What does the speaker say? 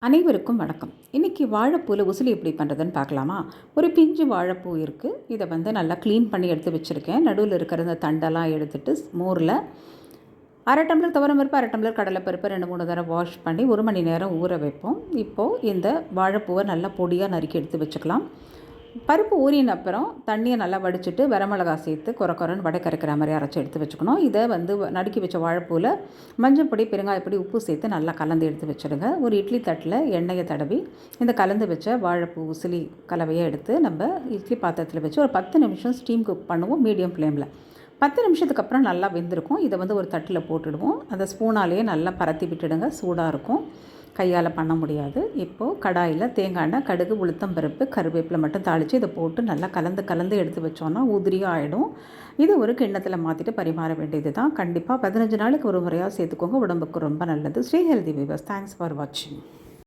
அனைவருக்கும் வணக்கம். இன்றைக்கி வாழைப்பூவில் உசிலி எப்படி பண்ணுறதுன்னு பார்க்கலாமா? ஒரு பிஞ்சு வாழைப்பூ இருக்குது. இதை நல்லா க்ளீன் பண்ணி எடுத்து வச்சுருக்கேன். நடுவில் இருக்கிற இந்த தண்டெல்லாம் எடுத்துட்டு மோரில் அரை டம்ளர் துவரம்பருப்பு, அரை டம்ளர் கடலைப்பருப்பு 2-3 தடவை வாஷ் பண்ணி 1 மணி நேரம் ஊற வைப்போம். இப்போது இந்த வாழைப்பூவை நல்லா பொடியாக நறுக்கி எடுத்து வச்சுக்கலாம். பருப்பு ஊறின அப்புறம் தண்ணியை நல்லா வடிச்சிட்டு வரமிளகா சேர்த்து கொரன்னு வடை கரைக்கிற மாதிரி அரைச்சி எடுத்து வச்சுக்கணும். இதை நடுக்கி வச்ச வாழைப்பூவில் மஞ்சப்பொடி, பெருங்காயப்பொடி, உப்பு சேர்த்து நல்லா கலந்து எடுத்து வச்சுடுங்க. ஒரு இட்லி தட்டில் எண்ணெயை தடவி இந்த கலந்து வச்ச வாழைப்பூ உசிலி கலவையை எடுத்து நம்ம இட்லி பாத்திரத்தில் வச்சு ஒரு 10 நிமிஷம் ஸ்டீம் குக் பண்ணுவோம் மீடியம் ஃப்ளேமில். 10 நிமிஷத்துக்கு அப்புறம் நல்லா வெந்திருக்கும். இதை ஒரு தட்டில் போட்டுடுவோம். அந்த ஸ்பூனாலேயே நல்லா பரத்தி விட்டுடுங்க. சூடாக இருக்கும், கையால் பண்ண முடியாது. இப்போது கடாயில் தேங்காய் எண்ணெய், கடுகு, உளுத்தம் பருப்பு, கருவேப்பிலை மட்டும் தாளித்து இதை போட்டு நல்லா கலந்து எடுத்து வச்சோன்னா உதிரியாக ஆகிடும். இது ஒரு கிண்ணத்தில் மாற்றிட்டு பரிமாற வேண்டியது தான். கண்டிப்பாக 15 நாளைக்கு ஒரு முறையாக சேர்த்துக்கோங்க. உடம்புக்கு ரொம்ப நல்லது. Sri healthy viewers. Thanks for வாட்சிங்.